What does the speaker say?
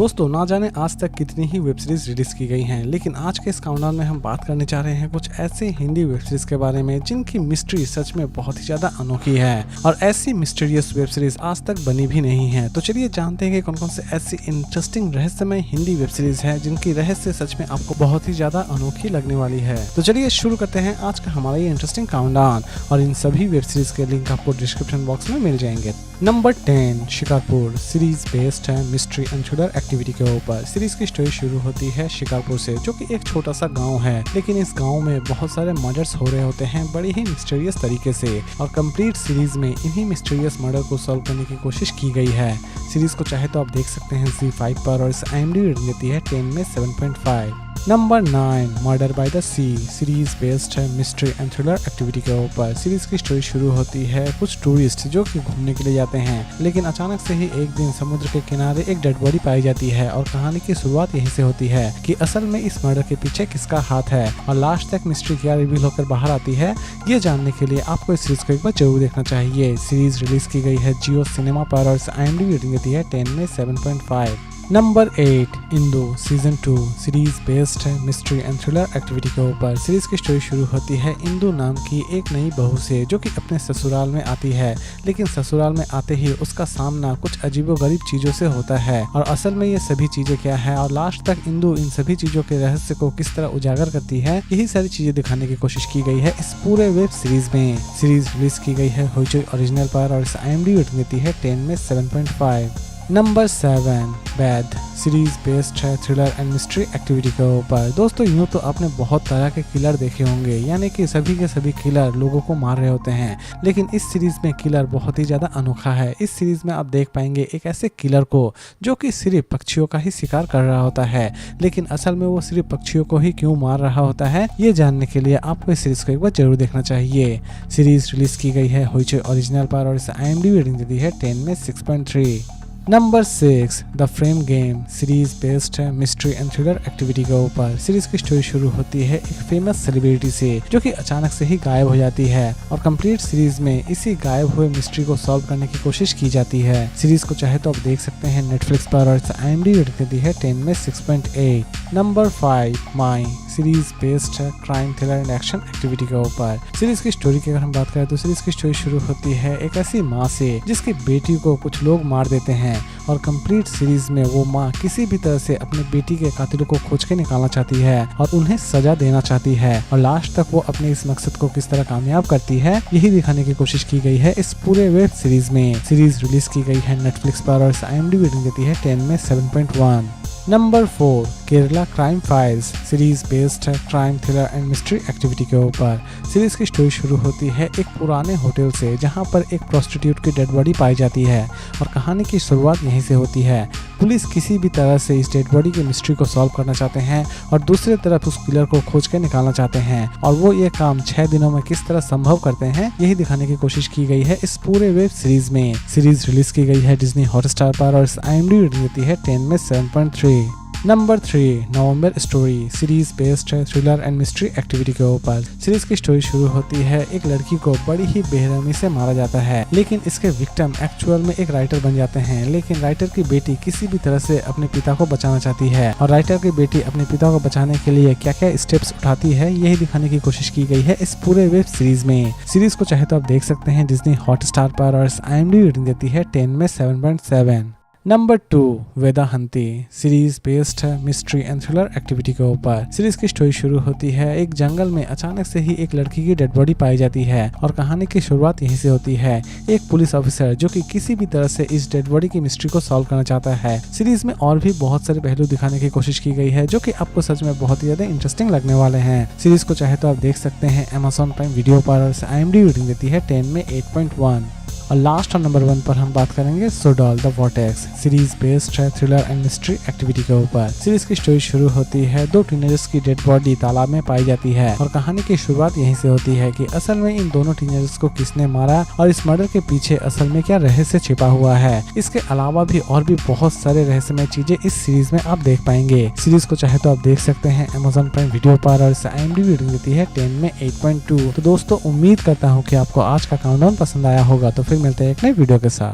दोस्तों ना जाने आज तक कितनी ही वेब सीरीज रिलीज की गई हैं, लेकिन आज के इस काउंटडाउन में हम बात करने जा रहे हैं कुछ ऐसे हिंदी वेब सीरीज के बारे में जिनकी मिस्ट्री सच में बहुत ही ज्यादा अनोखी है और ऐसी मिस्टीरियस वेब सीरीज आज तक बनी भी नहीं है। तो चलिए जानते हैं कि कौन कौन से ऐसी इंटरेस्टिंग रहस्यमय हिंदी वेब सीरीज है जिनकी रहस्य सच में आपको बहुत ही ज्यादा अनोखी लगने वाली है। तो चलिए शुरू करते हैं आज का हमारा ये इंटरेस्टिंग काउंटडाउन और इन सभी वेब सीरीज के लिंक आपको डिस्क्रिप्शन बॉक्स में मिल जाएंगे। नंबर 10 शिकारपुर सीरीज बेस्ड है मिस्ट्री एंड थ्रिलर एक्टिविटी के ऊपर। सीरीज की स्टोरी शुरू होती है शिकारपुर से, जो कि एक छोटा सा गांव है, लेकिन इस गांव में बहुत सारे मर्डर्स हो रहे होते हैं बड़ी ही मिस्टीरियस तरीके से और कंप्लीट सीरीज में इन्हीं मिस्टीरियस मर्डर को सॉल्व करने की कोशिश की गई है। सीरीज को चाहे तो आप देख सकते हैं ZEE5 पर और इस IMDb रेटिंग देती है 10 में 7.5। Number 9 murder by the sea series based है मिस्ट्री एंड थ्रिलर एक्टिविटी के ऊपर। सीरीज की स्टोरी शुरू होती है कुछ टूरिस्ट जो कि घूमने के लिए जाते हैं, लेकिन अचानक से ही एक दिन समुद्र के किनारे एक डेड बॉडी पाई जाती है और कहानी की शुरुआत यहीं से होती है कि असल में इस मर्डर के पीछे किसका हाथ है और लास्ट तक मिस्ट्री क्या रिवील होकर बाहर आती है, ये जानने के लिए आपको इस सीरीज को एक बार जरूर देखना चाहिए। सीरीज रिलीज की गई है जियो सिनेमा पर और इस IMDb रेटिंग देती है 10 में 7.5। Number 8 Indu season 2 series based है मिस्ट्री एंड थ्रिलर एक्टिविटी के ऊपर। सीरीज की स्टोरी शुरू होती है इंदु नाम की एक नई बहू से, जो कि अपने ससुराल में आती है, लेकिन ससुराल में आते ही उसका सामना कुछ अजीबोगरीब चीजों से होता है और असल में ये सभी चीजें क्या है और लास्ट तक इंदु इन सभी चीजों के रहस्य को किस तरह उजागर करती है, यही सारी चीजें दिखाने की कोशिश की गई है इस पूरे वेब सीरीज में। सीरीज रिलीज की गई है होइचoi ओरिजिनल पर और इस IMDb रेटिंग देती है 10 में 7.5। नंबर 7 बैद सीरीज बेस्ड है थ्रिलर एंड मिस्ट्री एक्टिविटी के ऊपर। दोस्तों यूँ तो आपने बहुत तरह के किलर देखे होंगे, यानी कि सभी के सभी किलर लोगों को मार रहे होते हैं, लेकिन इस सीरीज में किलर बहुत ही ज्यादा अनोखा है। इस सीरीज में आप देख पाएंगे एक ऐसे किलर को जो कि सिर्फ पक्षियों का ही शिकार कर रहा होता है, लेकिन असल में वो सिर्फ पक्षियों को ही क्यों मार रहा होता है, ये जानने के लिए आपको इस सीरीज को एक बार जरूर देखना चाहिए। सीरीज रिलीज की गई है होइचoi ओरिजिनल पर और इस IMDb रेटिंग देती है 10 में 6.3। Number 6 the frame game series based है मिस्ट्री एंड थ्रिलर एक्टिविटी के ऊपर। सीरीज की स्टोरी शुरू होती है एक फेमस सेलिब्रिटी से, जो कि अचानक से ही गायब हो जाती है और कंप्लीट सीरीज में इसी गायब हुए मिस्ट्री को सॉल्व करने की कोशिश की जाती है। सीरीज को चाहे तो आप देख सकते हैं नेटफ्लिक्स पर और IMDb रेटिंग देती है 10 में 6.8। नंबर 5 माई सीरीज बेस्ड है crime thriller and action activity के ऊपर। सीरीज की स्टोरी की अगर हम बात करें तो सीरीज की स्टोरी शुरू होती है एक ऐसी माँ से जिसकी बेटी को कुछ लोग मार देते हैं और कंप्लीट सीरीज में वो माँ किसी भी तरह से अपनी बेटी के कातिलों को खोज के निकालना चाहती है और उन्हें सजा देना चाहती है और लास्ट तक वो अपने इस मकसद को किस तरह कामयाब करती है, यही दिखाने की कोशिश की गई है इस पूरे वेब सीरीज में। सीरीज रिलीज की गई है नेटफ्लिक्स पर और IMDb रेटिंग देती है 10 में 7.1। Number 4 Kerala crime files series based है crime thriller and mystery activity के ऊपर। सीरीज की स्टोरी शुरू होती है एक पुराने होटल से, जहां पर एक प्रोस्टिट्यूट की डेड बॉडी पाई जाती है और कहानी की शुरुआत यहीं से होती है। पुलिस किसी भी तरह से इस डेड बॉडी की मिस्ट्री को सॉल्व करना चाहते हैं और दूसरी तरफ उस किलर को खोज के निकालना चाहते हैं और वो ये काम 6 दिनों में किस तरह संभव करते हैं, यही दिखाने की कोशिश की गई है इस पूरे वेब सीरीज में। सीरीज रिलीज की गई है डिज्नी हॉटस्टार पर और IMDb रेटिंग देती है 10 में 7.3। नंबर 3 नवंबर स्टोरी सीरीज बेस्ड है थ्रिलर एंड मिस्ट्री एक्टिविटी के ऊपर। सीरीज की स्टोरी शुरू होती है एक लड़की को बड़ी ही बेरहमी से मारा जाता है, लेकिन इसके विक्टिम एक्चुअल में एक राइटर बन जाते हैं, लेकिन राइटर की बेटी किसी भी तरह से अपने पिता को बचाना चाहती है और राइटर की बेटी अपने पिता को बचाने के लिए क्या क्या स्टेप्स उठाती है, यही दिखाने की कोशिश की गई है इस पूरे वेब सीरीज में। सीरीज को चाहे तो आप देख सकते हैं डिज्नी हॉटस्टार पर और IMDb रेटिंग देती है 10 में 7.7। नंबर 2 वेदाहंती सीरीज बेस्ड है मिस्ट्री एंड थ्रिलर एक्टिविटी के ऊपर। सीरीज की स्टोरी शुरू होती है एक जंगल में अचानक से ही एक लड़की की डेड बॉडी पाई जाती है और कहानी की शुरुआत यहीं से होती है एक पुलिस ऑफिसर जो कि किसी भी तरह से इस डेड बॉडी की मिस्ट्री को सॉल्व करना चाहता है। सीरीज में और भी बहुत सारे पहलू दिखाने की कोशिश की गई है जो कि आपको सच में बहुत ही ज्यादा इंटरेस्टिंग लगने वाले हैं। सीरीज को चाहे तो आप देख सकते हैं Amazon प्राइम वीडियो पर और IMDb रेटिंग देती है 10 में 8.1। और लास्ट और नंबर 1 पर हम बात करेंगे सोडॉल द वॉर्टेक्स सीरीज बेस्ड है थ्रिलर एंड मिस्ट्री एक्टिविटी के ऊपर। सीरीज की स्टोरी शुरू होती है 2 टीनेजर्स की डेड बॉडी तालाब में पाई जाती है और कहानी की शुरुआत यहीं से होती है कि असल में इन दोनों टीनेजर्स को किसने मारा और इस मर्डर के पीछे असल में क्या रहस्य छिपा हुआ है। इसके अलावा भी और भी बहुत सारे रहस्यमय चीजें इस सीरीज में आप देख पाएंगे। सीरीज को चाहे तो आप देख सकते हैं Amazon प्राइम वीडियो पर और IMDb रेटिंग देती है 10 में 8.2। तो दोस्तों उम्मीद करता हूँ कि आपको आज का काउंटडाउन पसंद आया होगा, तो फिर मिलते हैं एक नई वीडियो के साथ।